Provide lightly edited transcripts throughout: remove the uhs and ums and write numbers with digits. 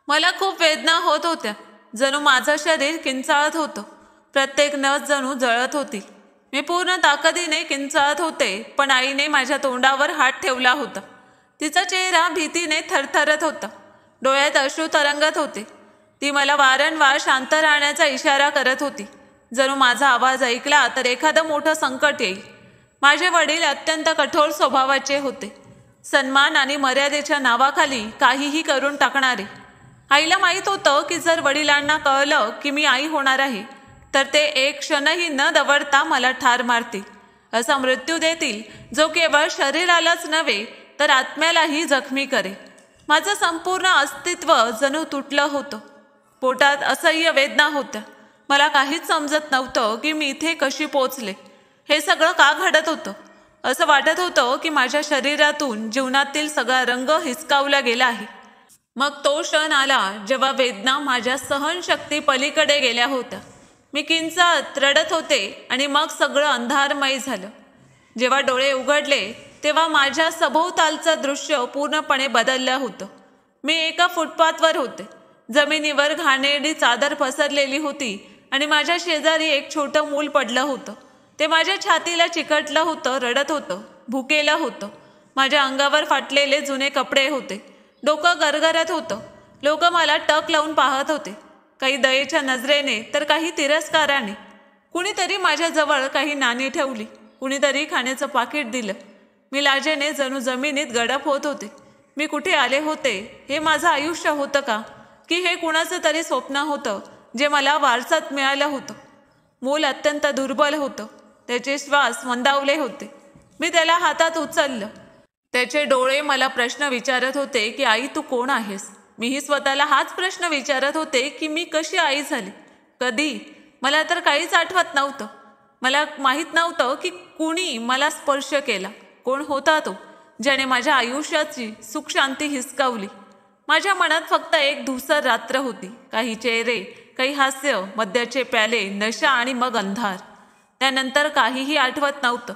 मला खूप वेदना होत होत्या. जणू माझं शरीर किंचाळत होतं. प्रत्येक नस जणू जळत होती. मी पूर्ण ताकदीने किंचाळत होते, पण आईने माझ्या तोंडावर हात ठेवला होता. तिचा चेहरा भीतीने थरथरत होता. डोळ्यात अश्रू तरंगत होते. ती मला वारंवार शांत राहण्याचा इशारा करत होती. जणू माझा आवाज ऐकला तर एखादं मोठं संकट येईल. माझे वडील अत्यंत कठोर स्वभावाचे होते. सन्मान आणि मर्यादेच्या नावाखाली काहीही करून टाकणारे. आईला माहीत होतं की जर वडिलांना कळलं की मी आई होणार आहे तर ते एक क्षणही न दवडता मला ठार मारतील. असा मृत्यू देतील जो केवळ शरीरालाच नव्हे तर आत्म्यालाही जखमी करेल. माझं संपूर्ण अस्तित्व जणू तुटलं होतं. पोटात असह्य वेदना होत्या. मला काहीच समजत नव्हतं की मी इथे कशी पोचले. हे सगळं का घडत होतं. असं वाटत होतं की माझ्या शरीरातून जीवनातील सगळा रंग हिसकावला गेला आहे. मग तो क्षण आला जेव्हा वेदना माझ्या सहनशक्ती पलीकडे गेल्या होत्या. मी किंचाळत रडत होते आणि मग सगळं अंधारमय झालं. जेव्हा डोळे उघडले तेव्हा माझ्या सभोवतालचं दृश्य पूर्णपणे बदललं होतं. मी एका फुटपाथवर होते. जमिनीवर घाणेरडी चादर पसरलेली होती आणि माझ्या शेजारी एक छोटं मूल पडलं होतं. ते माझ्या छातीला चिकटलं होतं, रडत होतं, भुकेलं होतं. माझ्या अंगावर फाटलेले जुने कपडे होते. डोकं गरगरत होतं. लोक मला टक लावून पाहत होते, काही दयेच्या नजरेने तर काही तिरस्काराने. कुणीतरी माझ्याजवळ काही नाणी ठेवली, कुणीतरी खाण्याचं पाकिट दिलं. मी लाजेने जणू जमिनीत गडप होत होते. मी कुठे आले होते? हे माझं आयुष्य होतं का, की हे कुणाचं तरी स्वप्न होतं जे मला वारसात मिळालं होतं? मूल अत्यंत दुर्बल होतं. त्याचे श्वास मंदावले होते. मी त्याला हातात उचललं. त्याचे डोळे मला प्रश्न विचारत होते की आई तू कोण आहेस? मीही स्वतःला हाच प्रश्न विचारत होते की मी कशी आई झाली, कधी? मला तर काहीच आठवत नव्हतं. मला माहीत नव्हतं की कुणी मला स्पर्श केला. कोण होता तो ज्याने माझ्या आयुष्याची सुख शांती हिसकावली? माझ्या मनात फक्त एक धूसर रात्र होती. काही चेहरे, काही हास्य, मद्याचे प्याले, नशा आणि मग अंधार. त्यानंतर काहीही आठवत नव्हतं.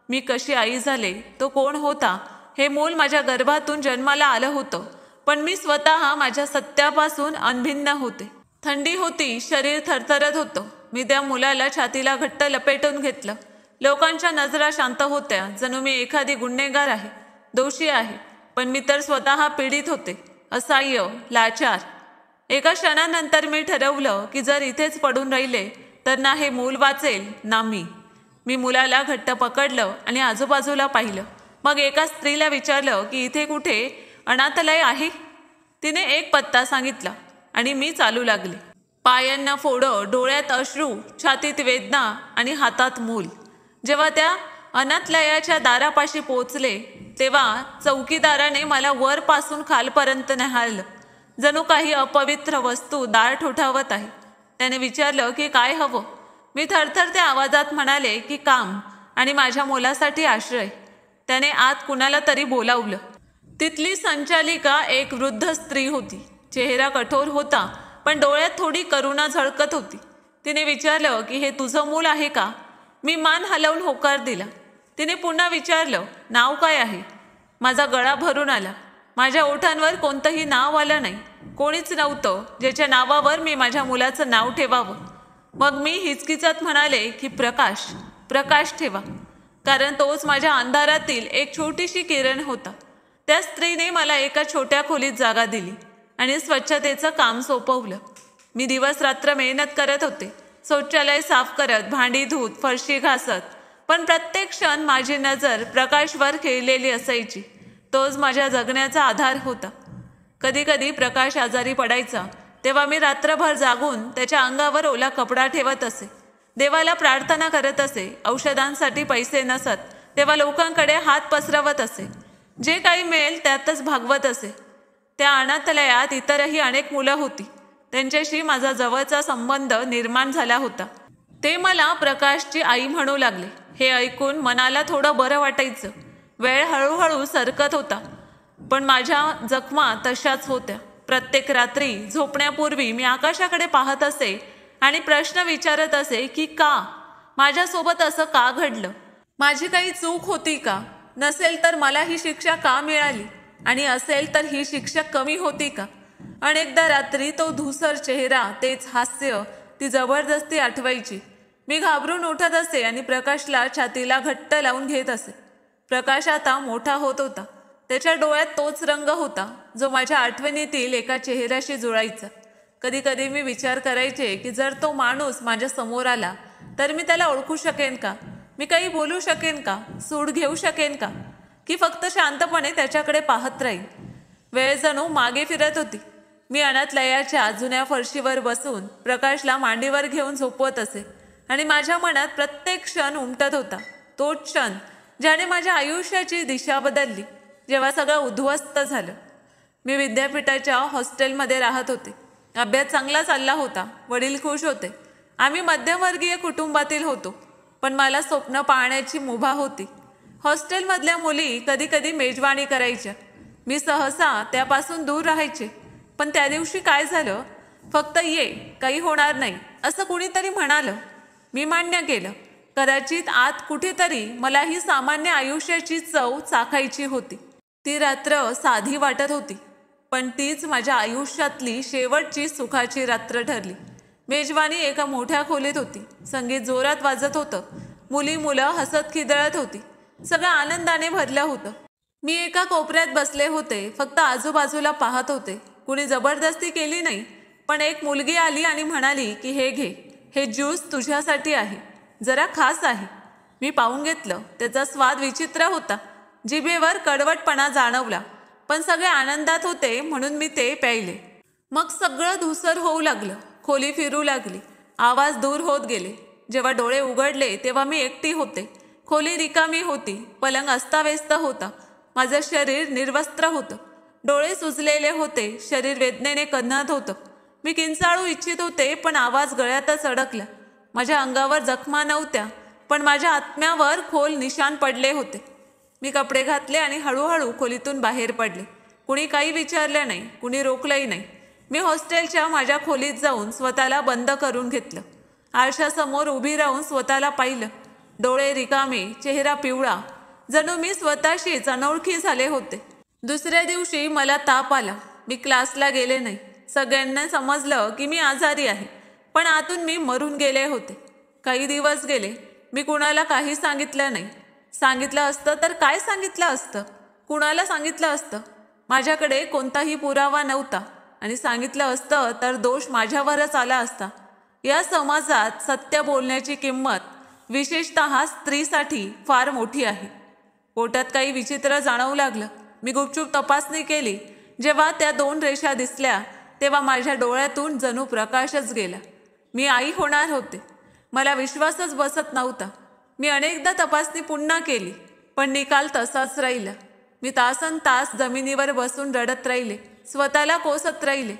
मी कशी आई झाले, तो कोण होता? हे मूल माझ्या गर्भातून जन्माला आलं होतं, पण मी स्वतः माझ्या सत्यापासून अनभिन्न होते. थंडी होती, शरीर थरथरत होतं. मी त्या मुलाला छातीला घट्ट लपेटून घेतलं. लोकांच्या नजरा शांत होत्या, जणू मी एखादी गुन्हेगार आहे, दोषी आहे. पण मी तर स्वतः पीडित होते, असहाय्य, लाचार. एका क्षणानंतर मी ठरवलं की जर इथेच पडून राहिले तर ना हे मूल वाचेल ना मी. मी मुलाला घट्ट पकडलं आणि आजूबाजूला पाहिलं. मग एका स्त्रीला विचारलं की इथे कुठे अनाथालय आहे? तिने एक पत्ता सांगितला आणि मी चालू लागले. पायांना फोडं, डोळ्यात अश्रू, छातीत वेदना आणि हातात मूल. जेव्हा त्या अनाथालयाच्या दारापाशी पोचले तेव्हा चौकीदाराने मला वरपासून खालपर्यंत निहाळलं. जणू काही अपवित्र वस्तू दार ठोठावत आहे. त्याने विचारलं की काय हवं? मी थरथरत्या आवाजात म्हणाले की काम आणि माझ्या मुलासाठी आश्रय. त्याने आत कुणाला तरी बोलावलं. तिथली संचालिका एक वृद्ध स्त्री होती. चेहरा कठोर होता, पण डोळ्यात थोडी करुणा झळकत होती. तिने विचारलं की हे तुझं मूल आहे का? मी मान हलवून होकार दिला. तिने पुन्हा विचारलं नाव काय आहे? माझा गळा भरून आला. माझ्या ओठांवर कोणतंही नाव आलं नाही. कोणीच नव्हतं ज्याच्या नावावर मी माझ्या मुलाचं नाव ठेवावं. मग मी हिचकिचात म्हणाले की प्रकाश, प्रकाश ठेवा, कारण तोच माझ्या अंधारातील एक छोटीशी किरण होता. त्या स्त्रीने मला एका छोट्या खोलीत जागा दिली आणि स्वच्छतेचं काम सोपवलं. मी दिवस रात्र मेहनत करत होते, शौचालय साफ करत, भांडी धुत, फरशी घासत. पण प्रत्येक क्षण माझी नजर प्रकाशवर खेळलेली असायची. तोच माझ्या जगण्याचा आधार होता. कधी कधी प्रकाश आजारी पडायचा तेव्हा मी रात्रभर जागून त्याच्या अंगावर ओला कपडा ठेवत असे. देवाला प्रार्थना करत असे. औषधांसाठी पैसे नसत तेव्हा लोकांकडे हात पसरवत असे. जे काही मिळेल त्यातच भागवत असे. त्या अनाथालयात इतरही अनेक मुलं होती. त्यांच्याशी माझा जवळचा संबंध निर्माण झाला होता. ते मला प्रकाशची आई म्हणू लागले. हे ऐकून मनाला थोडं बरं वाटायचं. वेळ हळूहळू सरकत होता, पण माझ्या जखमा तशाच होत्या. प्रत्येक रात्री झोपण्यापूर्वी मी आकाशाकडे पाहत असे आणि प्रश्न विचारत असे की का? माझ्यासोबत असं का घडलं? माझी काही चूक होती का? नसेल तर मला ही शिक्षा का मिळाली? आणि असेल तर ही शिक्षा कमी होती का? अनेकदा रात्री तो धूसर चेहरा, तेच हास्य, ती जबरदस्ती आठवायची. मी घाबरून उठत असे आणि प्रकाशला छातीला घट्ट लावून घेत असे. प्रकाश आता मोठा होत होता. त्याच्या डोळ्यात तोच रंग होता जो माझ्या आठवणीतील एका चेहऱ्याशी जुळायचा. कधी कधी मी विचार करायचे की जर तो माणूस माझ्या समोर आला तर मी त्याला ओळखू शकेन का? मी काही बोलू शकेन का? सूड घेऊ शकेन का? की फक्त शांतपणे त्याच्याकडे पाहत राहील? वेळ जणू मागे फिरत होती. मी अनाथलयाच्या जुन्या फरशीवर बसून प्रकाशला मांडीवर घेऊन झोपवत असे आणि माझ्या मनात प्रत्येक क्षण उमटत होता. तो क्षण ज्याने माझ्या आयुष्याची दिशा बदलली, जेव्हा सगळं उद्ध्वस्त झालं. मी विद्यापीठाच्या हॉस्टेलमध्ये राहत होते. अभ्यास चांगला चालला होता. वडील खुश होते. आम्ही मध्यमवर्गीय कुटुंबातील होतो. पण मला स्वप्न पाहण्याची मुभा होती. हॉस्टेलमधल्या मुली कधी कधी मेजवानी करायच्या. मी सहसा त्यापासून दूर राहायचे. पण त्या दिवशी काय झालं? फक्त ये, काही होणार नाही, असं कुणीतरी म्हणालं. मी मान्य केलं. कदाचित आत कुठेतरी मला ही सामान्य आयुष्याची चव चाखायची होती. ती रात्र साधी वाटत होती, पण तीच माझ्या आयुष्यातली शेवटची सुखाची रात्र ठरली. मेजवानी एका मोठ्या खोलीत होती. संगीत जोरात वाजत होतं. मुलं हसत खिदळत होती. सगळं आनंदाने भरलं होतं. मी एका कोपऱ्यात बसले होते. फक्त आजूबाजूला पाहत होते. कुणी जबरदस्ती केली नाही, पण एक मुलगी आली आणि म्हणाली की हे घे, हे ज्यूस तुझ्यासाठी आहे, जरा खास आहे. मी पाहून घेतलं. त्याचा स्वाद विचित्र होता. जिभेवर कडवटपणा जाणवला, पण सगळे आनंदात होते म्हणून मी ते प्यायले. मग सगळं धूसर होऊ लागलं. खोली फिरू लागली. आवाज दूर होत गेले. जेव्हा डोळे उघडले तेव्हा मी एकटी होते. खोली रिकामी होती. पलंग अस्ताव्यस्त होता. माझं शरीर निर्वस्त्र होतं. डोळे सुजलेले होते. शरीर वेदनेने कन्हत होतं. मी किंचाळू इच्छित होते, पण आवाज गळ्यातच अडकला. माझ्या अंगावर जखमा नव्हत्या, पण माझ्या आत्म्यावर खोल निशाण पडले होते. मी कपडे घातले आणि हळूहळू खोलीतून बाहेर पडले. कुणी काही विचारलं नाही, कुणी रोखलंही नाही. मी हॉस्टेलच्या माझ्या खोलीत जाऊन स्वतःला बंद करून घेतलं. आरशासमोर उभी राहून स्वतःला पाहिलं. डोळे रिकामे, चेहरा पिवळा, जणू मी स्वतःशीच अनोळखी झाले होते. दुसऱ्या दिवशी मला ताप आला. मी क्लासला गेले नाही. सगळ्यांना समजलं की मी आजारी आहे, पण आतून मी मरून गेले होते. काही दिवस गेले. मी कुणाला काही सांगितलं नाही. सांगितलं असतं तर काय सांगितलं असतं? कुणाला सांगितलं असतं? माझ्याकडे कोणताही पुरावा नव्हता, आणि सांगितलं असतं तर दोष माझ्यावरच आला असता. या समाजात सत्य बोलण्याची किंमत, विशेषतः स्त्रीसाठी, फार मोठी आहे. पोटात काही विचित्र जाणवू लागलं. मी गुपचूप तपासणी केली. जेव्हा त्या 2 रेषा दिसल्या तेव्हा माझ्या डोळ्यातून जणू प्रकाशच गेला. मी आई होणार होते. मला विश्वासच बसत नव्हता. मी अनेकदा तपासणी पुन्हा केली, पण निकाल तसाच राहिला. मी तासनतास जमिनीवर बसून रडत राहिले. स्वतःला कोसत राहिले.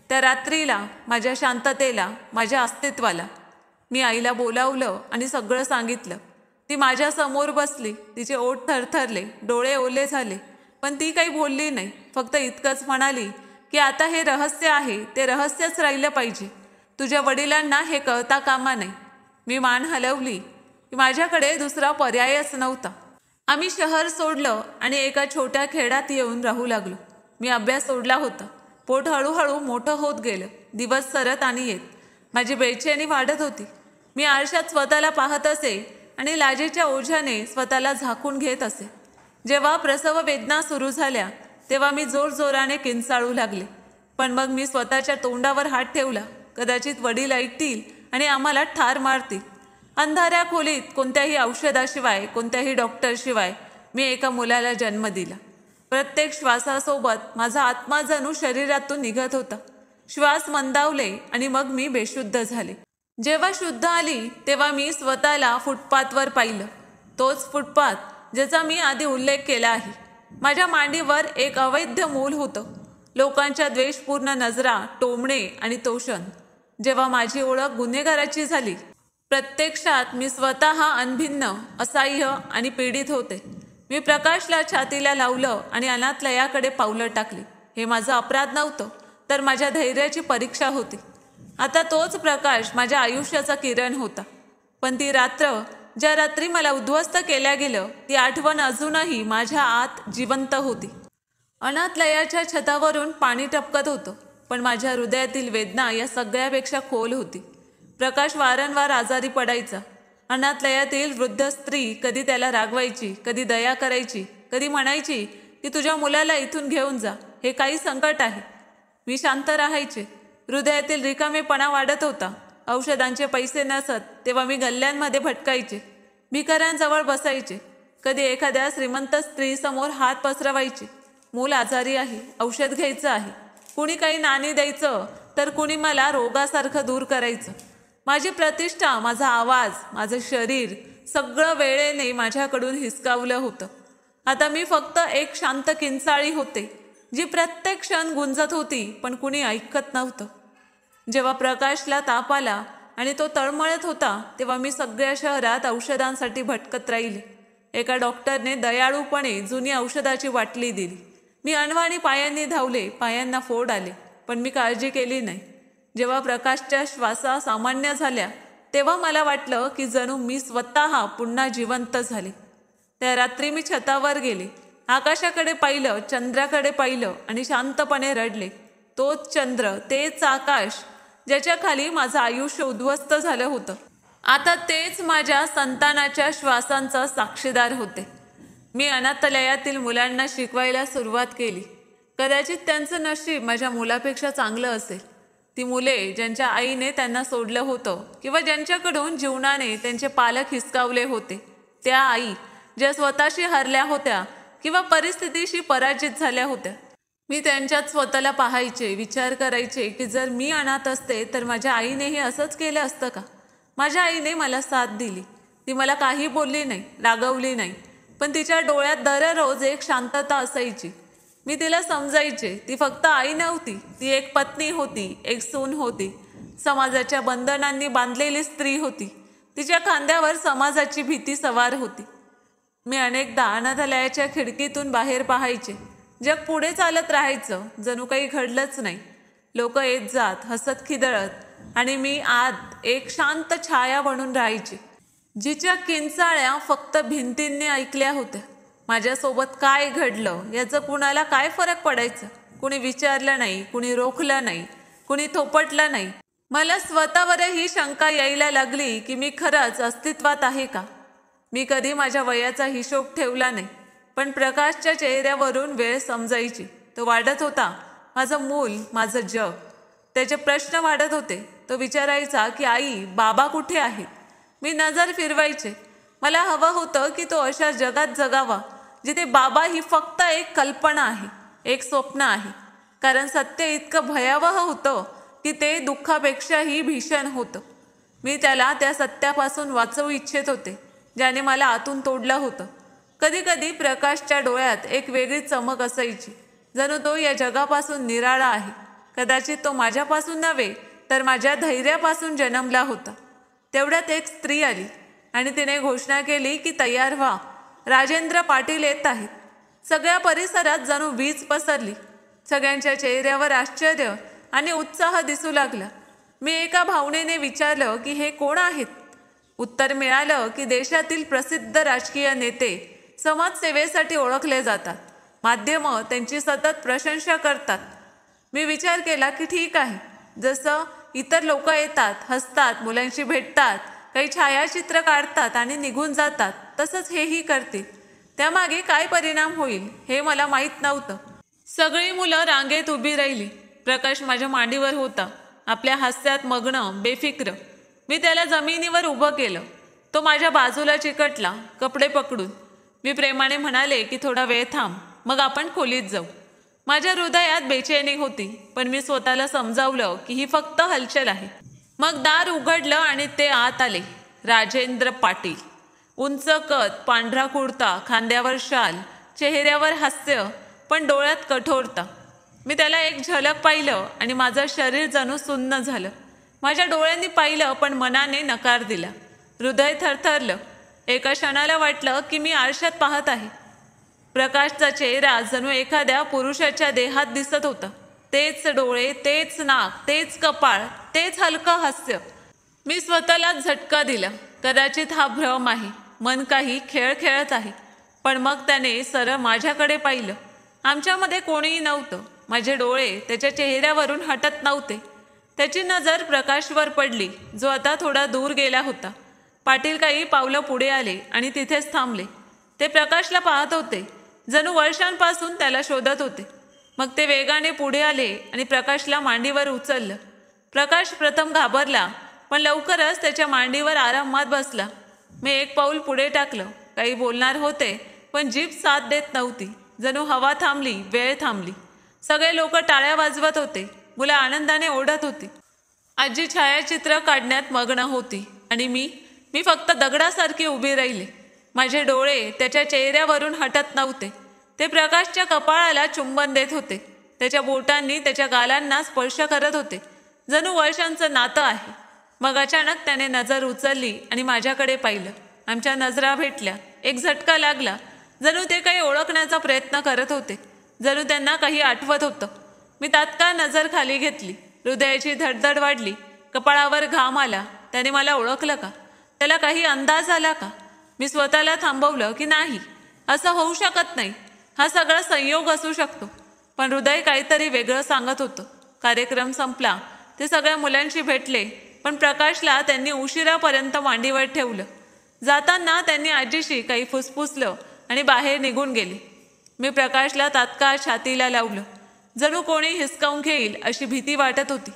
त्या रात्रीला, माझ्या शांततेला, माझ्या अस्तित्वाला. मी आईला बोलावलं आणि सगळं सांगितलं. ती माझ्या समोर बसली. तिचे ओठ थरथरले, डोळे ओले झाले, पण ती काही बोलली नाही. फक्त इतकंच म्हणाली की आता हे रहस्य आहे, ते रहस्यच राहिलं पाहिजे. तुझ्या वडिलांना हे कळता कामा नाही. मी मान हलवली. माझ्याकडे दुसरा पर्यायच नव्हता. आम्ही शहर सोडलं आणि एका छोट्या खेड्यात येऊन राहू लागलो. मी अभ्यास सोडला होता. पोट हळूहळू मोठं होत गेलं. दिवस सरत आणि येत. माझी बेचैनी वाढत होती. मी आरशात स्वतःला पाहत असे आणि लाजेच्या ओझ्याने स्वतःला झाकून घेत असे. जेव्हा प्रसव वेदना सुरू झाल्या तेव्हा मी जोरजोराने किंचाळू लागले. पण मग मी स्वतःच्या तोंडावर हात ठेवला. कदाचित वडील ऐकतील आणि आम्हाला ठार मारतील. अंधाऱ्या खोलीत कोणत्याही औषधाशिवाय, कोणत्याही डॉक्टरशिवाय मी एका मुलाला जन्म दिला. प्रत्येक श्वासासोबत माझा आत्मा जणू शरीरातून निघत होता. श्वास मंदावले आणि मग मी बेशुद्ध झाले. जेव्हा शुद्ध आली तेव्हा मी स्वतःला फुटपाथवर पाहिलं. तोच फुटपाथ ज्याचा मी आधी उल्लेख केला आहे. माझ्या मांडीवर एक अवैध मूल होतं. लोकांच्या द्वेषपूर्ण नजरा, टोमणे आणि तोषण. जेव्हा माझी ओळख गुन्हेगाराची झाली, प्रत्यक्षात मी स्वतः अनभिन्न, असह्य आणि पीडित होते. मी प्रकाशला छातीला लावलं आणि अनाथलयाकडे पावलं टाकली. हे माझं अपराध नव्हतं, तर माझ्या धैर्याची परीक्षा होती. आता तोच प्रकाश माझ्या आयुष्याचा किरण होता. पण ती रात्र, ज्या रात्री मला उद्ध्वस्त केल्या गेलं, ती आठवण अजूनही माझ्या आत जिवंत होती. अनाथलयाच्या छतावरून पाणी टपकत होतं, पण माझ्या हृदयातील वेदना या सगळ्यापेक्षा खोल होती. प्रकाश वारंवार आजारी पडायचा. अनाथलयातील वृद्ध स्त्री कधी त्याला रागवायची, कधी दया करायची, कधी म्हणायची की तुझ्या मुलाला इथून घेऊन जा, हे काही संकट आहे. मी शांत राहायचे. हृदयातील रिकामेपणा वाढत होता. औषधांचे पैसे नसत तेव्हा मी गल्ल्यांमध्ये भटकायचे, भिकाऱ्यांजवळ बसायचे, कधी एखाद्या श्रीमंत स्त्रीसमोर हात पसरवायचे. मूल आजारी आहे, औषध घ्यायचं आहे. कुणी काही नाणी द्यायचं तर कुणी मला रोगासारखं दूर करायचं. माझी प्रतिष्ठा, माझा आवाज, माझं शरीर सगळं वेळेने माझ्याकडून हिसकावलं होतं. आता मी फक्त एक शांत किंचाळी होते, जी प्रत्येक क्षण गुंजत होती, पण कुणी ऐकत नव्हतं. जेव्हा प्रकाशला ताप आला आणि तो तळमळत होता तेव्हा मी सगळ्या शहरात औषधांसाठी भटकत राहिले. एका डॉक्टरने दयाळूपणे जुनी औषधाची बाटली दिली. मी अनवाणी पायांनी धावले, पायांना फोड आले, पण मी काळजी केली नाही. जेव्हा प्रकाशच्या श्वासा सामान्य झाल्या तेव्हा मला वाटलं की जणू मी स्वतः पुन्हा जिवंत झाले. त्या रात्री मी छतावर गेले, आकाशाकडे पाहिलं, चंद्राकडे पाहिलं आणि शांतपणे रडले. तोच चंद्र, तेच आकाश ज्याच्या खाली माझं आयुष्य उद्ध्वस्त झालं होतं, आता तेच माझ्या संतानाच्या श्वासांचा साक्षीदार होते. मी अनाथालयातील मुलांना शिकवायला सुरुवात केली. कदाचित त्यांचं नशीब माझ्या मुलापेक्षा चांगलं असेल. ती मुले ज्यांच्या आईने त्यांना सोडलं होतं किंवा ज्यांच्याकडून जीवनाने त्यांचे पालक हिसकावले होते, त्या आई ज्या स्वतःशी हरल्या होत्या किंवा परिस्थितीशी पराजित झाल्या होत्या. मी त्यांच्यात स्वतःला पाहायचे, विचार करायचे की जर मी अनाथ असते तर माझ्या आईनेही असंच केलं असतं का. माझ्या आईने मला साथ दिली. ती मला काही बोलली नाही, रागवली नाही, पण तिच्या डोळ्यात दररोज एक शांतता असायची. मी तिला समजायचे, ती फक्त आई नव्हती, ती एक पत्नी होती, एक सून होती, समाजाच्या बंधनांनी बांधलेली स्त्री होती. तिच्या खांद्यावर समाजाची भीती सवार होती. मी अनेकदा अनाथालयाच्या खिडकीतून बाहेर पाहायचे. जग पुढे चालत राहायचं, जणू काही घडलंच नाही. लोक येत जात, हसत खिदळत, आणि मी आत एक शांत छाया बनून राहायची, जिच्या किंचाळ्या फक्त भिंतींनी ऐकल्या होत्या. माझ्यासोबत काय घडलं याचं कुणाला काय फरक पडायचं. कुणी विचारलं नाही, कुणी रोखलं नाही, कुणी थोपटलं नाही. मला स्वतःवरही शंका यायला लागली की मी खरंच अस्तित्वात आहे का. मी कधी माझ्या वयाचा हिशोब ठेवला नाही, पण प्रकाशच्या चेहऱ्यावरून वेळ समजायची. तो वाढत होता, माझं मूल, माझं जग. त्याचे प्रश्न वाढत होते. तो विचारायचा की आई, बाबा कुठे आहेत. मी नजर फिरवायचे. मला हवं होतं की तो अशा जगात जगावा जिथे बाबा ही फक्त एक कल्पना आहे, एक स्वप्न आहे. कारण सत्य इतकं भयावह होतं की ते दुःखापेक्षाही भीषण होतं. मी त्याला त्या सत्यापासून वाचवू इच्छित होते, ज्याने मला आतून तोडलं होतं. कधी कधी प्रकाशच्या डोळ्यात एक वेगळी चमक असायची, जणू तो या जगापासून निराळा आहे. कदाचित तो माझ्यापासून नव्हे तर माझ्या धैर्यापासून जन्मला होता. तेवढ्यात एक स्त्री आली आणि तिने घोषणा केली की तयार व्हा, राजेंद्र पाटील येत आहेत. सगळ्या परिसरात जणू वीज पसरली. सगळ्यांच्या चेहऱ्यावर आश्चर्य आणि उत्साह दिसू लागला. मी एका भावनेने विचारलं की हे कोण आहेत. उत्तर मिळालं की देशातील प्रसिद्ध राजकीय नेते समाजसेवेसाठी ओळखले जातात. माध्यमं त्यांची सतत प्रशंसा करतात. मी विचार केला की ठीक आहे, जसं इतर लोक येतात, हसतात, मुलांशी भेटतात, काही छायाचित्र काढतात आणि निघून जातात, तसंच हेही करतील. त्यामागे काय परिणाम होईल हे मला माहीत नव्हतं. सगळी मुलं रांगेत उभी राहिली. प्रकाश माझ्या मांडीवर होता, आपल्या हास्यात मग्न, बेफिक्र. मी त्याला जमिनीवर उभं केलं. तो माझ्या बाजूला चिकटला, कपडे पकडून. मी प्रेमाने म्हणाले की थोडा वेळ थांब, मग आपण खोलीत जाऊ. माझ्या हृदयात बेचैनी होती, पण मी स्वतःला समजावलं की ही फक्त हलचल आहे. मग दार उघडलं आणि ते आत आले. राजेंद्र पाटील. उंच कद, पांढरा कुर्ता, खांद्यावर शाल, चेहऱ्यावर हास्य, पण डोळ्यात कठोरता. मी त्याला एक झलक पाहिलं आणि माझं शरीर जणू सुन्न झालं. माझ्या डोळ्यांनी पाहिलं पण मनाने नकार दिला. हृदय थरथरलं. एका क्षणाला वाटलं की मी आरशात पाहत आहे. प्रकाशचा चेहरा जणू एखाद्या पुरुषाच्या देहात दिसत होता. तेच डोळे, तेच नाक, तेच कपाळ, तेच हलकं हास्य. मी स्वतःलाच झटका दिला. कदाचित हा भ्रम आहे, मन काही खेळ खेळत आहे. पण मग त्याने सरळ माझ्याकडे पाहिलं. आमच्यामध्ये कोणीही नव्हतं. माझे डोळे त्याच्या चेहऱ्यावरून हटत नव्हते. त्याची नजर प्रकाशवर पडली, जो आता थोडा दूर गेला होता. पाटील काही पावलं पुढे आले आणि तिथेच थांबले. ते प्रकाशला पाहत होते, जणू वर्षांपासून त्याला शोधत होते. मग ते वेगाने पुढे आले आणि प्रकाशला मांडीवर उचललं. प्रकाश प्रथम घाबरला, पण लवकरच त्याच्या मांडीवर आरामात बसला. मी एक पाऊल पुढे टाकलं. काही बोलणार होते, पण जीभ साथ देत नव्हती. जणू हवा थांबली, वेळ थांबली. सगळे लोक टाळ्या वाजवत होते. मुलं आनंदाने ओढत होती. आजी छायाचित्र काढण्यात मग्न होती आणि मी फक्त दगडासारखी उभी राहिले. माझे डोळे त्याच्या चेहऱ्यावरून हटत नव्हते. ते प्रकाशच्या कपाळाला चुंबन देत होते. त्याच्या बोटांनी त्याच्या गालांना स्पर्श करत होते, जणू वर्षांचं नातं आहे. मग अचानक त्याने नजर उचलली आणि माझ्याकडे पाहिलं. आमच्या नजरा भेटल्या. एक झटका लागला, जणू ते काही ओळखण्याचा प्रयत्न करत होते, जणू त्यांना काही आठवत होतं. मी तात्काळ नजर खाली घेतली. हृदयाची धडधड वाढली, कपाळावर घाम आला. त्याने मला ओळखलं का? त्याला काही अंदाज आला का? मी स्वतःला थांबवलं की नाही, असं होऊ शकत नाही. हा सगळा संयोग असू शकतो. पण हृदय काहीतरी वेगळं सांगत होतं. कार्यक्रम संपला. ते सगळ्या मुलांशी भेटले, पण प्रकाशला त्यांनी उशिरापर्यंत मांडीवर ठेवलं. जाताना त्यांनी आजीशी काही फुसफुसलं आणि बाहेर निघून गेले. मी प्रकाशला तात्काळ छातीला लावलं. जणू कोणी हिसकावून घेईल अशी भीती वाटत होती.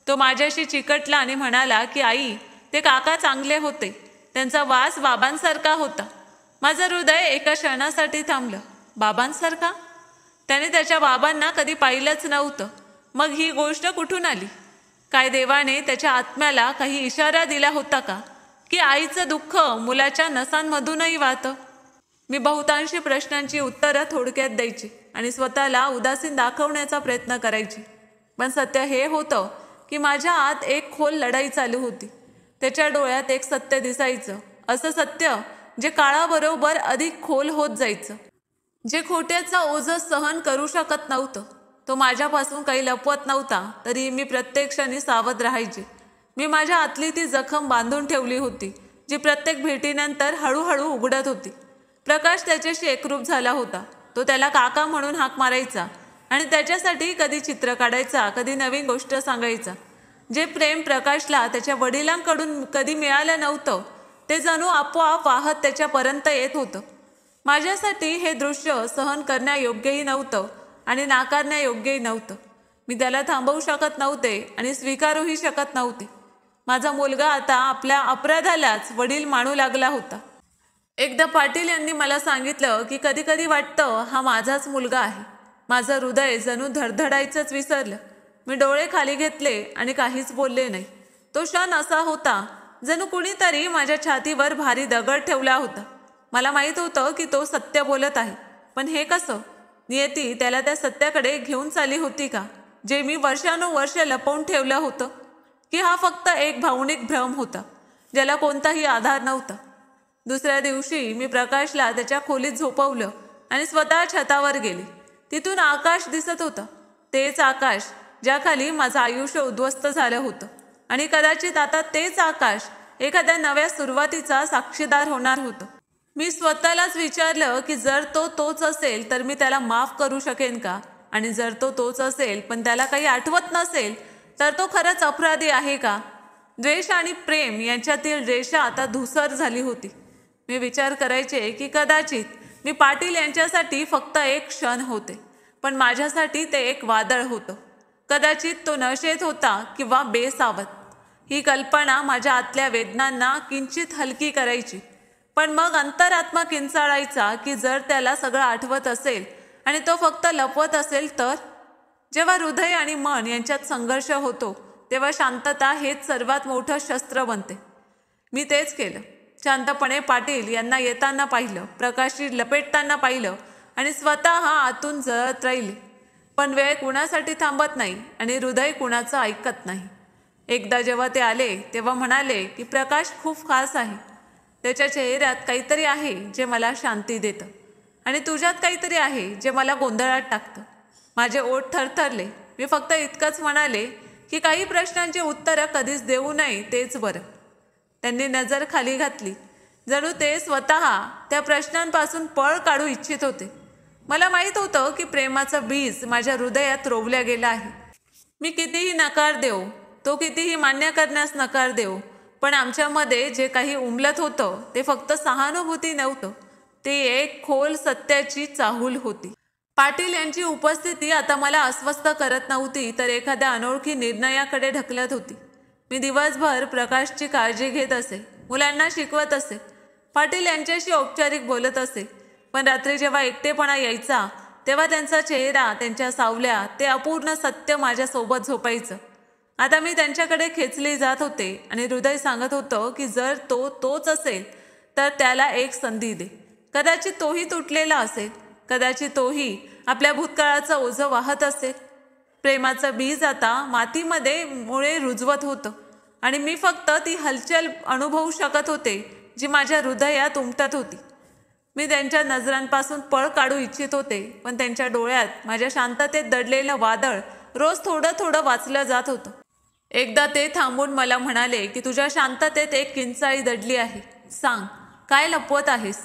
तो माझ्याशी चिकटला आणि म्हणाला की आई, ते काका चांगले होते. त्यांचा वास बाबांसारखा होता. माझं हृदय एका क्षणासाठी थांबलं. बाबांसारखा? त्याने त्याच्या बाबांना कधी पाहिलंच नव्हतं. मग ही गोष्ट कुठून आली? काय देवाने त्याच्या आत्म्याला काही इशारा दिला होता का, की आईचं दुःख मुलाच्या नसांमधूनही वाहतं? मी बहुतांशी प्रश्नांची उत्तरं थोडक्यात द्यायची आणि स्वतःला उदासीन दाखवण्याचा प्रयत्न करायची. पण सत्य हे होतं की माझ्या आत एक खोल लढाई चालू होती. त्याच्या डोळ्यात एक सत्य दिसायचं, असं सत्य जे काळाबरोबर अधिक खोल होत जायचं, जे खोट्याचा ओझं सहन करू शकत नव्हतं. तो माझ्यापासून काही लपवत नव्हता, तरी मी प्रत्येक क्षणी सावध राहायचे. मी माझ्या आतली ती जखम बांधून ठेवली होती, जी प्रत्येक भेटीनंतर हळूहळू उघडत होती. प्रकाश त्याच्याशी एकरूप झाला होता. तो त्याला काका म्हणून हाक मारायचा आणि त्याच्यासाठी कधी चित्र काढायचा, कधी नवीन गोष्ट सांगायचा. जे प्रेम प्रकाशला त्याच्या वडिलांकडून कधी मिळालं नव्हतं, ते जणू आपोआप वाहत त्याच्यापर्यंत येत होतं. माझ्यासाठी हे दृश्य सहन करण्यायोग्यही नव्हतं आणि नाकारण्यायोग्यही नव्हतं. मी त्याला थांबवू शकत नव्हते आणि स्वीकारूही शकत नव्हते. माझा मुलगा आता आपल्या अपराधालाच वडील मानू लागला होता. एकदा पाटील यांनी मला सांगितलं की कधी कधी वाटतं हा माझाच मुलगा आहे. माझं हृदय जणू धडधडायचंच विसरलं. मी डोळे खाली घेतले आणि काहीच बोलले नाही. तो क्षण असा होता, जणू कुणीतरी माझ्या छातीवर भारी दगड ठेवला होता. मला माहीत होतं की तो सत्य बोलत आहे, पण हे कसं? नियती त्याला त्या सत्याकडे घेऊन चालली होती का, जे मी वर्षानुवर्ष लपवून ठेवलं होतं? की हा फक्त एक भावनिक भ्रम होता, ज्याला कोणताही आधार नव्हता? दुसऱ्या दिवशी मी प्रकाशला त्याच्या खोलीत झोपवलं आणि स्वतः छतावर गेले. तिथून आकाश दिसत होतं, तेच आकाश ज्याखाली माझं आयुष्य उद्ध्वस्त झालं होतं. आणि कदाचित आता तेच आकाश एखाद्या नव्या सुरुवातीचा साक्षीदार होणार होतं. मी स्वतःलाच विचारलं की जर तो तोच असेल तर मी त्याला माफ करू शकेन का? आणि जर तो तोच असेल पण त्याला काही आठवत नसेल तर तो खरंच अपराधी आहे का? द्वेष आणि प्रेम यांच्यातील रेषा आता धुसर झाली होती. मी विचार करायचे की कदाचित मी पाटील यांच्यासाठी फक्त एक क्षण होते, पण माझ्यासाठी ते एक वादळ होतं. कदाचित तो नशेत होता किंवा बेसावध. ही कल्पना माझ्या आतल्या वेदनांना किंचित हलकी करायची. पण मग अंतरात्मा किंचाळायचा की जर त्याला सगळं आठवत असेल आणि तो फक्त लपवत असेल तर? जेव्हा हृदय आणि मन यांच्यात संघर्ष होतो तेव्हा शांतता हेच सर्वात मोठं शस्त्र बनते. मी तेच केलं. शांतपणे पाटील यांना येताना पाहिलं, प्रकाशशी लपेटताना पाहिलं आणि स्वतः आतून जळत राहिले. पण वेळ कुणासाठी थांबत नाही आणि हृदय कुणाचं ऐकत नाही. एकदा जेव्हा ते आले तेव्हा म्हणाले की प्रकाश खूप खास आहे. त्याच्या चेहऱ्यात काहीतरी आहे जे मला शांती देतं आणि तुझ्यात काहीतरी आहे जे मला गोंधळात टाकतं. माझे ओठ थरथरले. मी फक्त इतकंच म्हणाले की काही प्रश्नांची उत्तरं कधीच देऊ नये तेच बरं. त्यांनी नजर खाली घातली, जणू ते स्वतः त्या प्रश्नांपासून पळ काढू इच्छित होते. मला माहीत होतं की प्रेमाचं बीज माझ्या हृदयात रोवल्या गेलं आहे. मी कितीही नकार देऊ, तो कितीही मान्य करण्यास नकार देऊ, पण आमच्यामध्ये जे काही उमलत होतं ते फक्त सहानुभूती नव्हतं, ते एक खोल सत्याची चाहूल होती. पाटील यांची उपस्थिती आता मला अस्वस्थ करत नव्हती, तर एखाद्या अनोळखी निर्णयाकडे ढकलत होती. मी दिवसभर प्रकाशची काळजी घेत असे, मुलांना शिकवत असे, पाटील यांच्याशी औपचारिक बोलत असे. पण रात्री जेव्हा एकटेपणा यायचा तेव्हा त्यांचा चेहरा, त्यांच्या सावल्या, ते अपूर्ण सत्य माझ्यासोबत झोपायचं. आता मी त्यांच्याकडे खेचली जात होते आणि हृदय सांगत होतं की जर तो तोच असेल तर त्याला एक संधी दे. कदाचित तोही तुटलेला असेल, कदाचित तोही आपल्या भूतकाळाचं ओझं वाहत असेल. प्रेमाचं बीज आता मातीमध्ये मुळे रुजवत होतं आणि मी फक्त ती हलचल अनुभवू शकत होते जी माझ्या हृदयात उमटत होती. मी त्यांच्या नजरांपासून पळ काढू इच्छित होते, पण त्यांच्या डोळ्यात माझ्या शांततेत दडलेलं वादळ रोज थोडं थोडं वाचलं जात होतं. एकदा ते थांबून मला म्हणाले की तुझ्या शांततेत एक किंचाळी दडली आहे, सांग काय लपवत आहेस.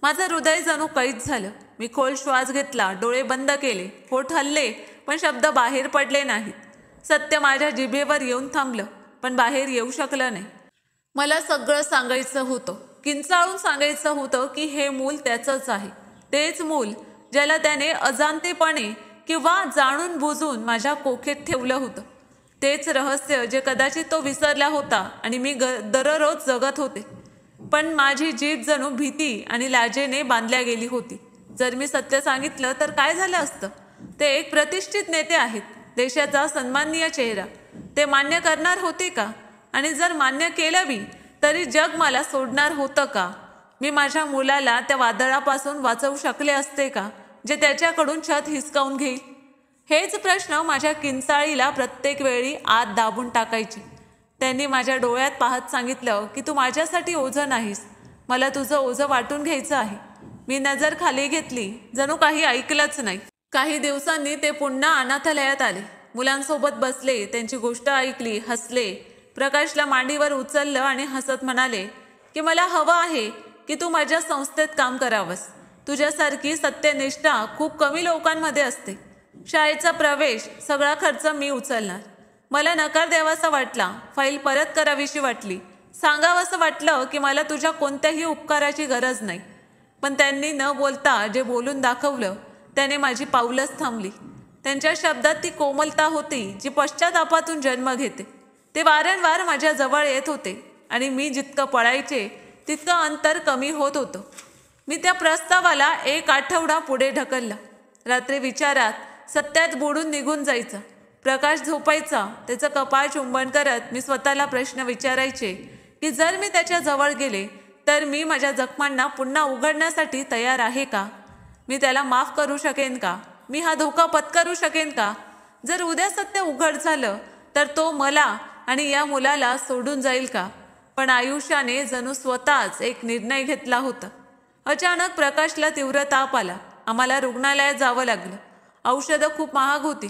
माझं हृदय जणू कैद झालं. मी खोल श्वास घेतला, डोळे बंद केले, होठ हलले, पण शब्द बाहेर पडले नाहीत. सत्य माझ्या जिभेवर येऊन थांबलं, पण बाहेर येऊ शकलं नाही. मला सगळं सांगायचं होतं, किंचाळून सांगायचं होतं की हे मूल त्याचंच आहे, तेच मूल ज्याला त्याने अजाणतेपणे किंवा जाणून बुजून माझ्या कोखेत ठेवलं होतं, तेच रहस्य जे कदाचित तो विसरला होता आणि मी दररोज जगत होते. पण माझी जीभ जणू भीती आणि लाजेने बांधल्या गेली होती. जर मी सत्य सांगितलं तर काय झालं असतं. ते एक प्रतिष्ठित नेते आहेत, देशाचा सन्माननीय चेहरा, ते मान्य करणार होते का? आणि जर मान्य केलं मी तरी जग मला सोडणार होतं का? मी माझ्या मुलाला त्या वादळापासून वाचवू शकले असते का, जे त्याच्याकडून छत हिसकावून घेईल? हेच प्रश्न माझ्या किंचाळीला प्रत्येक वेळी आत दाबून टाकायचे. त्यांनी माझ्या डोळ्यात पाहत सांगितलं की तू माझ्यासाठी ओझं नाहीस, मला तुझं ओझं वाटून घ्यायचं आहे. मी नजर खाली घेतली, जणू काही ऐकलंच नाही. काही दिवसांनी ते पुन्हा अनाथालयात आले. मुलांसोबत बसले, त्यांची गोष्ट ऐकली, हसले. प्रकाशला मांडीवर उचललं आणि हसत म्हणाले की मला हवं आहे की तू माझ्या संस्थेत काम करावंस. तुझ्यासारखी सत्यनिष्ठा खूप कमी लोकांमध्ये असते. शाळेचा प्रवेश, सगळा खर्च मी उचलणार. मला नकार द्यावासा वाटला, फाईल परत करावीशी वाटली, सांगावंसं वाटलं की मला तुझ्या कोणत्याही उपकाराची गरज नाही. पण त्यांनी न बोलता जे बोलून दाखवलं त्याने माझी पाऊलच थांबली. त्यांच्या शब्दात ती कोमलता होती जी पश्चातापातून जन्म घेते. ते वारंवार माझ्या जवळ येत होते आणि मी जितकं पळायचे तितकं अंतर कमी होत होतं. मी त्या प्रस्तावाला एक आठवडा पुढे ढकलला. रात्री विचारात सत्यात बुडून निघून जायचा. प्रकाश झोपायचा, त्याचं कपाळ चुंबन करत मी स्वतःला प्रश्न विचारायचे की जर मी त्याच्या जवळ गेले तर मी माझ्या जखमांना पुन्हा उघडण्यासाठी तयार आहे का? मी त्याला माफ करू शकेन का? मी हा धोका पत्करू शकेन का? जर उद्या सत्य उघड झालं तर तो मला आणि या मुलाला सोडून जाईल का? पण आयुष्याने जणू स्वतःच एक निर्णय घेतला होता. अचानक प्रकाशला तीव्र ताप आला. आम्हाला रुग्णालयात जावं लागलं. औषधं खूप महाग होती.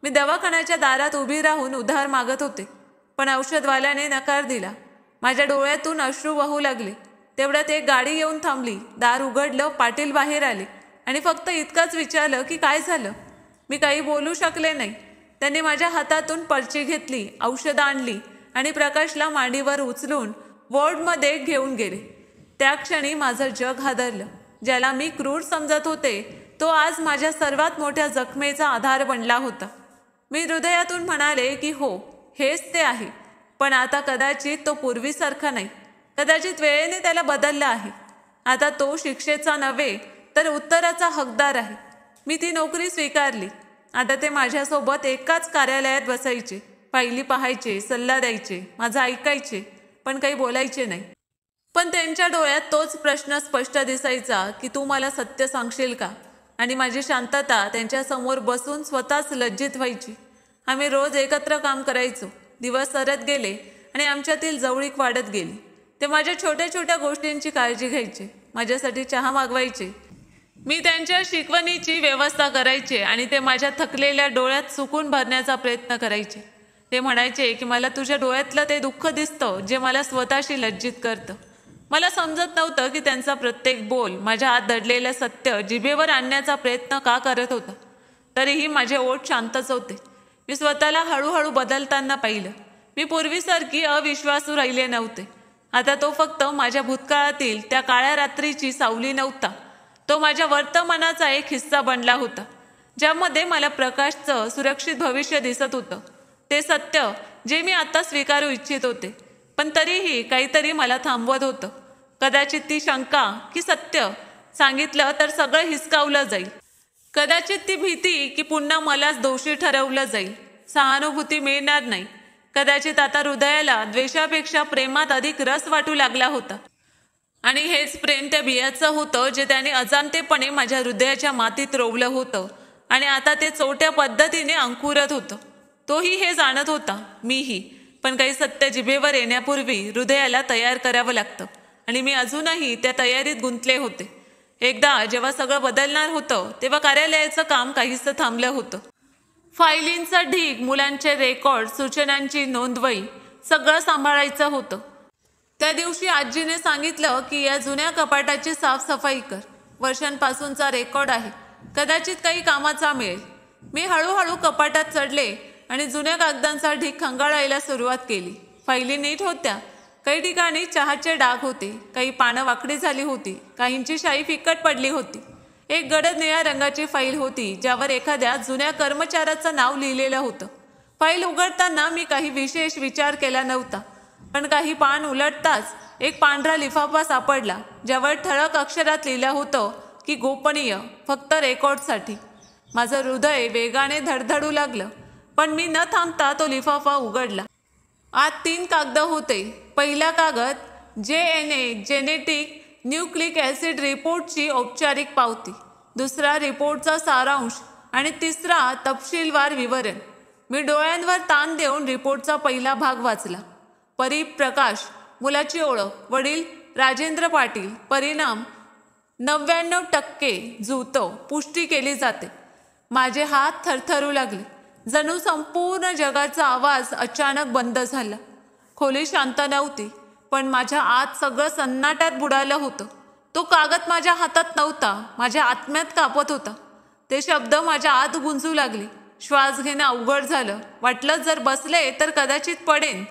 मी दवाखान्याच्या दारात उभी राहून उधार मागत होते, पण औषधवाल्याने नकार दिला. माझ्या डोळ्यातून अश्रू वाहू लागले. तेवढ्यात एक गाडी येऊन थांबली. दार उघडलं, पाटील बाहेर आले आणि फक्त इतकंच विचारलं की काय झालं. मी काही बोलू शकले नाही. त्यांनी माझ्या हातातून पर्ची घेतली, औषधं आणली आणि प्रकाशला मांडीवर उचलून वॉर्डमध्ये घेऊन गेले. त्या क्षणी माझं जग हादरलं. ज्याला मी क्रूर समजत होते तो आज माझ्या सर्वात मोठ्या जखमेचा आधार बनला होता. मी हृदयातून म्हणाले की हो, हेच ते आहे, पण आता कदाचित तो पूर्वीसारखा नाही. कदाचित वेळेने त्याला बदलला आहे. आता तो शिक्षेचा नव्हे तर उत्तराचा हकदार आहे. मी ती नोकरी स्वीकारली. आता ते माझ्यासोबत एकाच कार्यालयात बसायचे, फायली पाहायचे, सल्ला द्यायचे, माझं ऐकायचे, पण काही बोलायचे नाही. पण त्यांच्या डोळ्यात तोच प्रश्न स्पष्ट दिसायचा की तू मला सत्य सांगशील का? आणि माझी शांतता त्यांच्यासमोर बसून स्वतःच लज्जित व्हायची. आम्ही रोज एकत्र काम करायचो. दिवस सरत गेले आणि आमच्यातील जवळीक वाढत गेली. ते माझ्या छोट्या छोट्या गोष्टींची काळजी घ्यायचे, माझ्यासाठी चहा मागवायचे, मी त्यांच्या शिकवणीची व्यवस्था करायचे आणि ते माझ्या थकलेल्या डोळ्यात सुकून भरण्याचा प्रयत्न करायचे. ते म्हणायचे की मला तुझ्या डोळ्यातलं ते दुःख दिसतं जे मला स्वतःशी लज्जित करतं. मला समजत नव्हतं की त्यांचा प्रत्येक बोल माझ्या आत दडलेलं सत्य जिभेवर आणण्याचा प्रयत्न का करत होता. तरीही माझे ओठ शांतच होते. मी स्वतःला हळूहळू बदलताना पाहिलं. मी पूर्वीसारखी अविश्वासू राहिले नव्हते. आता तो फक्त माझ्या भूतकाळातील त्या काळ्या रात्रीची सावली नव्हता. तो माझ्या वर्तमानाचा एक हिस्सा बनला होता, ज्यामध्ये मला प्रकाशचं सुरक्षित भविष्य दिसत होतं. ते सत्य जे मी आता स्वीकारू इच्छित होते, पण तरीही काहीतरी मला थांबवत होतं. कदाचित ती शंका की सत्य सांगितलं तर सगळं हिसकावलं जाईल. कदाचित ती भीती की पुन्हा मलाच दोषी ठरवलं जाईल, सहानुभूती मिळणार नाही. कदाचित आता हृदयाला द्वेषापेक्षा प्रेमात अधिक रस वाटू लागला होता. आणि हेच प्रेम त्या बियाचं होतं जे त्याने अजाणतेपणे माझ्या हृदयाच्या मातीत रोवलं होतं आणि आता ते चोट्या पद्धतीने अंकुरत होतं. तोही हे जाणत होता, मीही. पण काही सत्य जिभेवर येण्यापूर्वी हृदयाला तयार करावं लागतं आणि मी अजूनही त्या तयारीत गुंतले होते. एकदा जेव्हा सगळं बदलणार होतं तेव्हा कार्यालयाचं काम काहीसं थांबलं होतं. फायलींचा ढीग, मुलांचे रेकॉर्ड, सूचनांची नोंदवही सगळं सांभाळायचं होतं. त्या दिवशी आजीने सांगितलं की या जुन्या कपाटाची साफसफाई कर. वर्षांपासूनचा रेकॉर्ड आहे, कदाचित काही कामाचा मिळेल. मी हळूहळू कपाटात चढले आणि जुन्या कागदांचा ढीग खंगाळायला सुरुवात केली. फायली नीट होत्या. काही ठिकाणी चहाचे डाग होते, काही पानं वाकडी झाली होती, काहींची शाई फिकट पडली होती. एक गडद निळ्या रंगाची फाईल होती ज्यावर एखाद्या जुन्या कर्मचाऱ्याचं नाव लिहिलेलं होतं. फाईल उघडताना मी काही विशेष विचार केला नव्हता, पण काही पान उलटताच एक पांढरा लिफाफा सापडला ज्यावर ठळक अक्षरात लिहिलं होतं की गोपनीय, फक्त रेकॉर्डसाठी. माझं हृदय वेगाने धडधडू लागलं, पण मी न थांबता तो लिफाफा उघडला. आत 3 कागद होते. पहिला कागद JNA जेनेटिक न्यूक्लिक ॲसिड रिपोर्टची औपचारिक पावती, दुसरा रिपोर्टचा सारांश आणि तिसरा तपशीलवार विवरण. मी डोळ्यांवर ताण देऊन रिपोर्टचा पहिला भाग वाचला. परिप्रकाश, मुलाची ओळख, वडील राजेंद्र पाटील, परिणाम 99% जुळतो, पुष्टी केली जाते. माझे हात थरथरू लागले. जणू संपूर्ण जगाचा आवाज अचानक बंद झाला. खोली शांत नव्हती, पण माझ्या आत सगळं सन्नाट्यात बुडालं होतं. तो कागद माझ्या हातात नव्हता, माझ्या आत्म्यात कापत होता. ते शब्द माझ्या आत गुंजू लागले. श्वास घेणं अवघड झालं. वाटलं जर बसले तर कदाचित पडेन.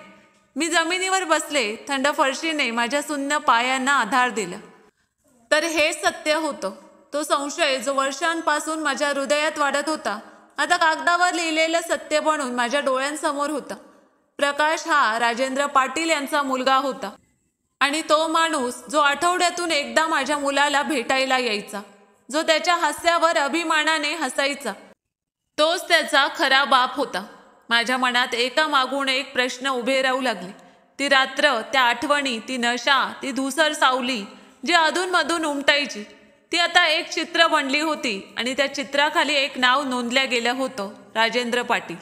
मी जमिनीवर बसले. थंड फरशीने माझ्या सुन्न पायांना आधार दिला. तर हे सत्य होतं. तो संशय जो वर्षांपासून माझ्या हृदयात वाढत होता, आता कागदावर लिहिलेलं सत्य बनून माझ्या डोळ्यांसमोर होता. प्रकाश हा राजेंद्र पाटील यांचा मुलगा होता आणि तो माणूस जो आठवड्यातून एकदा माझ्या मुलाला भेटायला यायचा, जो त्याच्या हास्यावर अभिमानाने हसायचा, तोच त्याचा खरा बाप होता. माझ्या मनात एका मागून एक प्रश्न उभे राहू लागले. ती रात्र, त्या आठवणी, ती नशा, ती धुसर सावली जी अधूनमधून उमटायची, ती आता एक चित्र बनली होती आणि त्या चित्राखाली एक नाव नोंदलं गेलं होतं, राजेंद्र पाटील.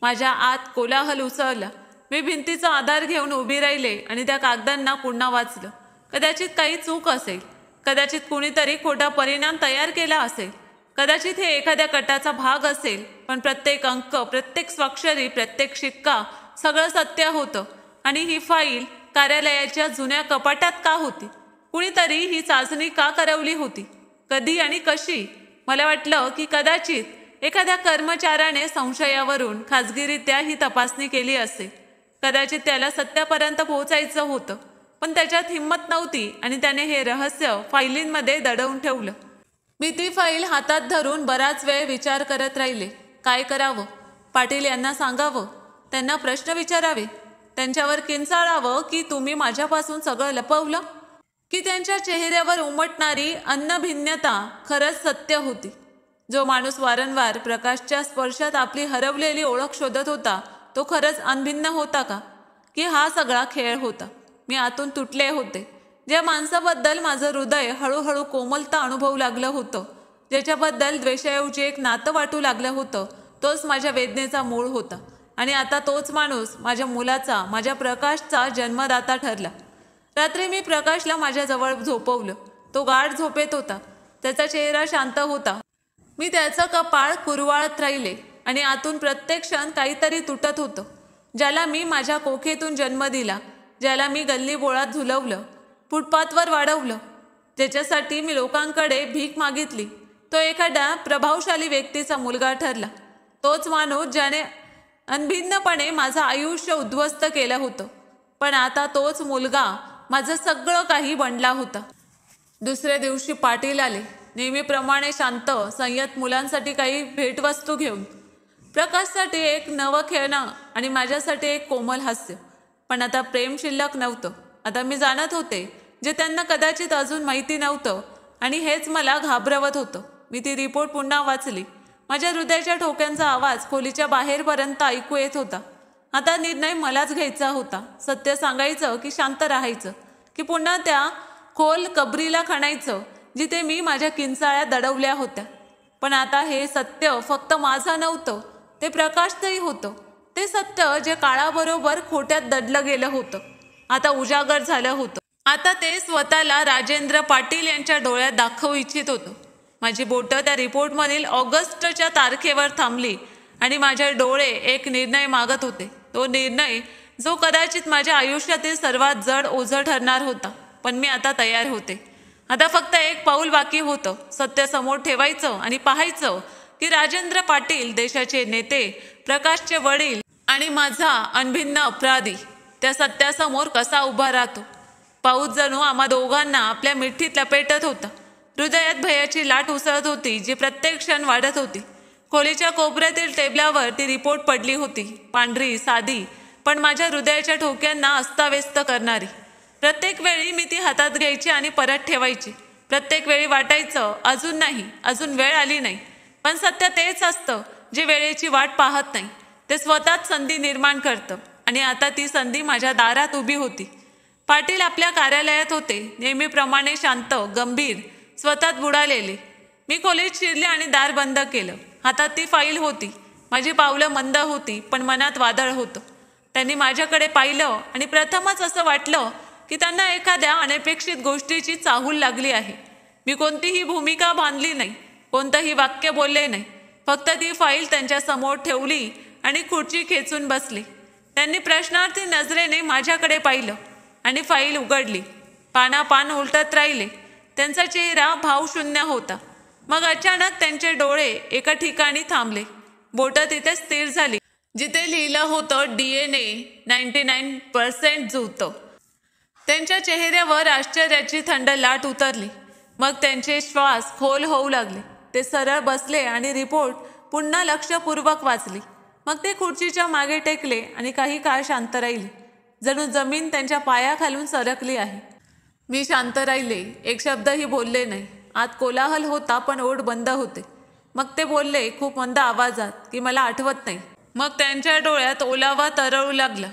माझ्या आत कोलाहल उसळला. मी भिंतीचा आधार घेऊन उभी राहिले आणि त्या कागदांना पुन्हा वाचलं. कदाचित काही चूक असेल, कदाचित कुणीतरी खोटा परिणाम तयार केला असेल, कदाचित हे एखाद्या कटाचा भाग असेल, पण प्रत्येक अंक, प्रत्येक स्वाक्षरी, प्रत्येक शिक्का सगळं सत्य होतं. आणि ही फाईल कार्यालयाच्या जुन्या कपाटात का होती? कुणीतरी ही चाचणी का करवली होती? कधी आणि कशी? मला वाटलं की कदाचित एखाद्या कर्मचाऱ्याने संशयावरून खाजगीरित्या ही तपासणी केली असेल. कदाचित त्याला सत्यापर्यंत पोहोचायचं होतं, पण त्याच्यात हिंमत नव्हती आणि त्याने हे रहस्य फाईलींमध्ये दडवून ठेवलं. मी ती फाईल हातात धरून बराच वेळ विचार करत राहिले. काय करावं? पाटील यांना सांगावं? त्यांना प्रश्न विचारावे? त्यांच्यावर किंचाळावं की तुम्ही माझ्यापासून सगळं लपवलं? की त्यांच्या चेहऱ्यावर उमटणारी अन्नभिन्नता खरंच सत्य होती? जो माणूस वारंवार प्रकाशच्या स्पर्शात आपली हरवलेली ओळख शोधत होता, तो खरंच अनभिन्न होता का? की हा सगळा खेळ होता? मी आतून तुटले होते. ज्या माणसाबद्दल माझं हृदय हळूहळू कोमलता अनुभवू लागलं होतं, ज्याच्याबद्दल द्वेषाऐवजी एक नातं वाटू लागलं होतं, तोच माझ्या वेदनेचा मूळ होता. आणि आता तोच माणूस माझ्या मुलाचा, माझ्या प्रकाशचा जन्मदाता ठरला. रात्री मी प्रकाशला माझ्याजवळ झोपवलं. तो गाढ झोपेत होता. त्याचा चेहरा शांत होता. मी त्याचं कपाळ कुरवाळत राहिले आणि आतून प्रत्येक क्षण काहीतरी तुटत होतं. ज्याला मी माझ्या कोखेतून जन्म दिला, ज्याला मी गल्लीबोळात झुलवलं, फुटपाथवर वाढवलं. ज्याच्यासाठी मी लोकांकडे भीक मागितली तो एखाद्या प्रभावशाली व्यक्तीचा मुलगा ठरला. तोच माणूस ज्याने अनभिन्नपणे माझं आयुष्य उद्ध्वस्त केलं होतं. पण आता तोच मुलगा माझं सगळं काही बनला होता. दुसऱ्या दिवशी पाटील आले, नेहमीप्रमाणे शांत संयत, मुलांसाठी काही भेटवस्तू घेऊन. प्रकाशसाठी एक नवं खेळणं आणि माझ्यासाठी एक कोमल हास्य. पण आता प्रेम शिल्लक नव्हतं. आता मी जाणत होते जे त्यांना कदाचित अजून माहिती नव्हतं, आणि हेच मला घाबरवत होतं. मी ती रिपोर्ट पुन्हा वाचली. माझ्या हृदयाच्या ठोक्यांचा आवाज खोलीच्या बाहेरपर्यंत ऐकू येत होता. आता निर्णय मलाच घ्यायचा होता. सत्य सांगायचं की शांत राहायचं, की पुन्हा त्या खोल कबरीला खणायचं जिथे मी माझ्या किंचाळ्या दडवल्या होत्या. पण आता हे सत्य फक्त माझं नव्हतं, ते प्रकाशचंही होतं. ते सत्य जे काळाबरोबर खोट्यात दडलं गेलं होतं आता उजागर झालं होतं. आता ते स्वतःला राजेंद्र पाटील यांच्या डोळ्यात दाखवू इच्छित होतं. माझी बोटं त्या रिपोर्टमधील ऑगस्टच्या तारखेवर थांबली आणि माझे डोळे एक निर्णय मागत होते. तो निर्णय जो कदाचित माझ्या आयुष्यातील सर्वात जड ओझं ठरणार होता. पण मी आता तयार होते. आता फक्त एक पाऊल बाकी होतं. सत्य समोर ठेवायचं आणि पाहायचं की राजेंद्र पाटील, देशाचे नेते, प्रकाशचे वडील आणि माझा अनभिन्न अपराधी त्या सत्यासमोर कसा उभा राहतो. पाऊस जणू आम्हा दोघांना आपल्या मिठीत लपेटत होता. हृदयात भयाची लाट उसळत होती जी प्रत्येक क्षण वाढत होती. खोलीच्या कोपऱ्यातील टेबलावर ती रिपोर्ट पडली होती, पांढरी, साधी, पण माझ्या हृदयाच्या ठोक्यांना अस्ताव्यस्त करणारी. प्रत्येक वेळी मी ती हातात घ्यायची आणि परत ठेवायची. प्रत्येक वेळी वाटायचं अजून नाही, अजून वेळ आली नाही. पण सत्य तेच असतं जे वेळेची वाट पाहत नाही. ते स्वतःच संधी निर्माण करतं. आणि आता ती संधी माझ्या दारात उभी होती. पाटील आपल्या कार्यालयात होते, नेहमीप्रमाणे शांत, गंभीर, स्वतःत बुडालेले. मी खोलीत शिरले आणि दार बंद केलं. हातात ती फाईल होती. माझी पावलं मंद होती, पण मनात वादळ होतं. त्यांनी माझ्याकडे पाहिलं आणि प्रथमच असं वाटलं की त्यांना एखाद्या अनपेक्षित गोष्टीची चाहूल लागली आहे. मी कोणतीही भूमिका बांधली नाही, कोणतंही वाक्य बोलले नाही. फक्त ती फाईल त्यांच्या समोर ठेवली आणि खुर्ची खेचून बसली. त्यांनी प्रश्नार्थी नजरेने माझ्याकडे पाहिलं आणि फाईल उघडली. पानापान उलटत राहिले. त्यांचा चेहरा भावशून्य होता. मग अचानक त्यांचे डोळे एका ठिकाणी थांबले. बोटं तिथे स्थिर झाली जिथे लिहिलं होतं DNA 99% जुळतं. त्यांच्या चेहऱ्यावर आश्चर्याची थंड लाट उतरली. मग त्यांचे श्वास खोल होऊ लागले. ते सरळ बसले आणि रिपोर्ट पुन्हा लक्षपूर्वक वाचली. मग ते खुर्चीच्या मागे टेकले आणि काही काळ शांत राहिले, जणू जमीन त्यांच्या पायाखालून सरकली आहे. मी शांत राहिले, एक शब्दही बोलले नाही. आत कोलाहल होता, पण ओठ बंद होते. मग ते बोलले खूप मंद आवाजात की मला आठवत नाही. मग त्यांच्या डोळ्यात ओलावा तरळू लागला.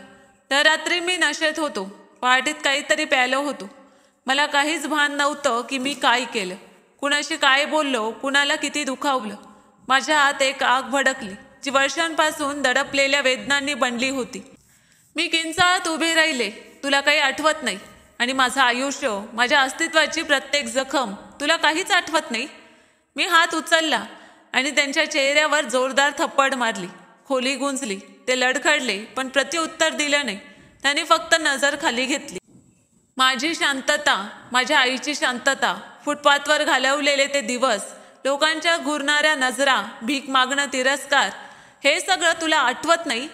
त्या रात्री मी नशेत होतो, पार्टीत काहीतरी प्यायलो होतो. मला काहीच भान नव्हतं की मी काय केलं, कुणाशी काय बोललो, कुणाला किती दुखावलं. माझ्या हात एक आग भडकली जी वर्षांपासून दडपलेल्या वेदनांनी बनली होती. मी किंचाळत उभे राहिले. तुला काही आठवत नाही आणि माझं आयुष्य, माझ्या अस्तित्वाची प्रत्येक जखम, तुला काहीच आठवत नाही. मी हात उचलला आणि त्यांच्या चेहऱ्यावर जोरदार थप्पड मारली. खोली गुंजली. ते लडखडले, पण प्रत्युत्तर दिलं नाही. त्यांनी फक्त नजर खाली घेतली. माझी शांतता, माझ्या आईची शांतता, फुटपाथवर घालवलेले ते दिवस, लोकांच्या घुरणाऱ्या नजरा, भीक मागणं, तिरस्कार, हे सगळं तुला आठवत नाही.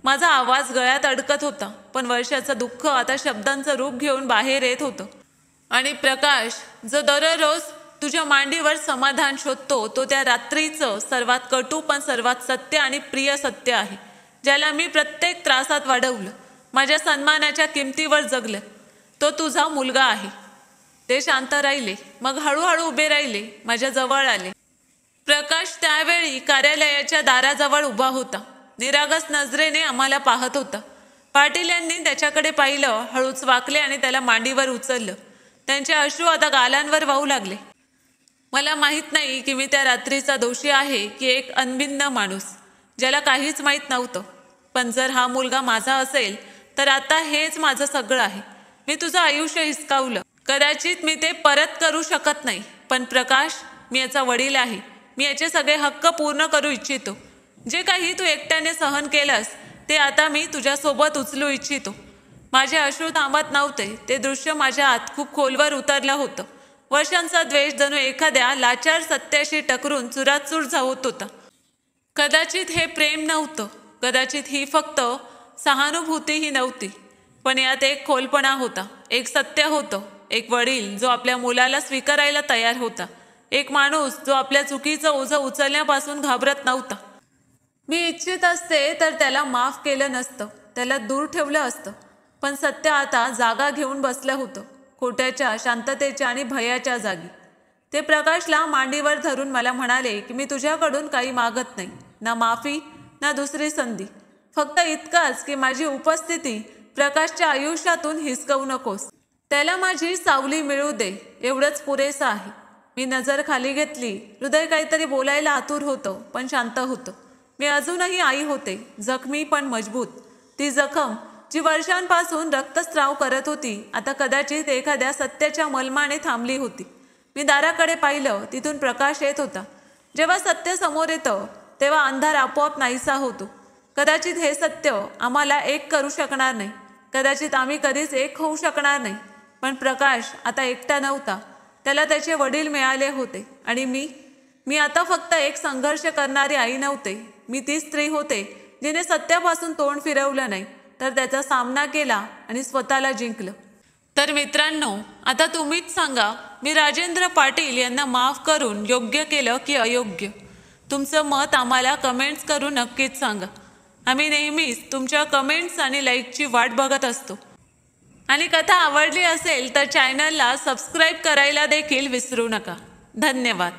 माझा आवाज गळ्यात अडकत होता, पण वर्षाचं दुःख आता शब्दांचं रूप घेऊन बाहेर येत होतं. आणि प्रकाश, जो दररोज तुझ्या मांडीवर समाधान शोधतो, तो त्या रात्रीचं सर्वात कटू पण सर्वात सत्य आणि प्रिय सत्य आहे, ज्याला मी प्रत्येक त्रासात वाढवलं, माझ्या सन्मानाच्या किमतीवर जगलं. तो तुझा मुलगा आहे. ते शांत राहिले, मग हळूहळू उभे राहिले, माझ्या जवळ आले. प्रकाश त्यावेळी कार्यालयाच्या दाराजवळ उभा होता. निरागस नजरेने आम्हाला पाहत होता. पाटील यांनी त्याच्याकडे पाहिलं, हळूच वाकले आणि त्याला मांडीवर उचललं. त्यांचे अश्रू आता गालांवर वाहू लागले. मला माहीत नाही की मी त्या रात्रीचा दोषी आहे की एक अनभिन्न माणूस ज्याला काहीच माहीत नव्हतं. पण जर हा मुलगा माझा असेल तर आता हेच माझं सगळं आहे. मी तुझं आयुष्य हिसकावलं. कदाचित मी ते परत करू शकत नाही, पण प्रकाश, मी याचा वडील आहे. मी याचे सगळे हक्क पूर्ण करू इच्छितो. जे काही तू एकट्याने सहन केलंस ते आता मी तुझ्यासोबत उचलू इच्छितो. माझे अश्रू थांबत नव्हते. ते दृश्य माझ्या आत खूप खोलवर उतरलं होतं. वर्षांचा द्वेष जणू एखाद्या लाचार सत्याशी टकरून चुराचूर होत होता. कदाचित हे प्रेम नव्हतं, कदाचित ही फक्त सहानुभूतीही नव्हती, पण यात एक खोलपणा होता, एक सत्य होतं. एक वडील जो आपल्या मुलाला स्वीकारायला तयार होता, एक माणूस जो आपल्या चुकीचं ओझं उचलण्यापासून घाबरत नव्हता. मी इच्छित असते तर त्याला माफ केलं नसतं, त्याला दूर ठेवलं असतं, पण सत्य आता जागा घेऊन बसलं होतं, खोट्याच्या, शांततेच्या आणि भयाच्या जागी. ते प्रकाशला मांडीवर धरून मला म्हणाले की मी तुझ्याकडून काही मागत नाही, ना माफी ना दुसरी संधी, फक्त इतकाच की माझी उपस्थिती प्रकाशच्या आयुष्यातून हिसकवू नकोस. त्याला माझी सावली मिळू दे, एवढंच पुरेसं आहे. मी नजर खाली घेतली. हृदय काहीतरी बोलायला आतुर होतं, पण शांत होतं. मी अजूनही आई होते, जखमी पण मजबूत. ती जखम जी वर्षांपासून रक्तस्राव करत होती, आता कदाचित एखाद्या सत्याच्या मलमाने थांबली होती. मी दाराकडे पाहिलं. तिथून प्रकाश येत होता. जेव्हा सत्य समोर येतं तेव्हा अंधार आपोआप नाहीसा होतो. कदाचित हे सत्य आम्हाला एक करू शकणार नाही, कदाचित आम्ही कधीच एक होऊ शकणार नाही, पण प्रकाश आता एकटा नव्हता. त्याला त्याचे वडील मिळाले होते. आणि मी आता फक्त एक संघर्ष करणारी आई नव्हते. मी ती स्त्री होते जिने सत्यापासून तोंड फिरवलं नाही, तर त्याचा सामना केला आणि स्वतःला जिंकलं. तर मित्रांनो, आता तुम्हीच सांगा, मी राजेंद्र पाटील यांना माफ करून योग्य केलं की अयोग्य? तुमचं मत आम्हाला कमेंट्स करून नक्कीच सांगा. आम्ही नेहमीच तुमच्या कमेंट्स आणि लाईकची वाट बघत असतो. आणि कथा आवडली असेल तर चॅनलला सबस्क्राईब करायला देखील विसरू नका. धन्यवाद.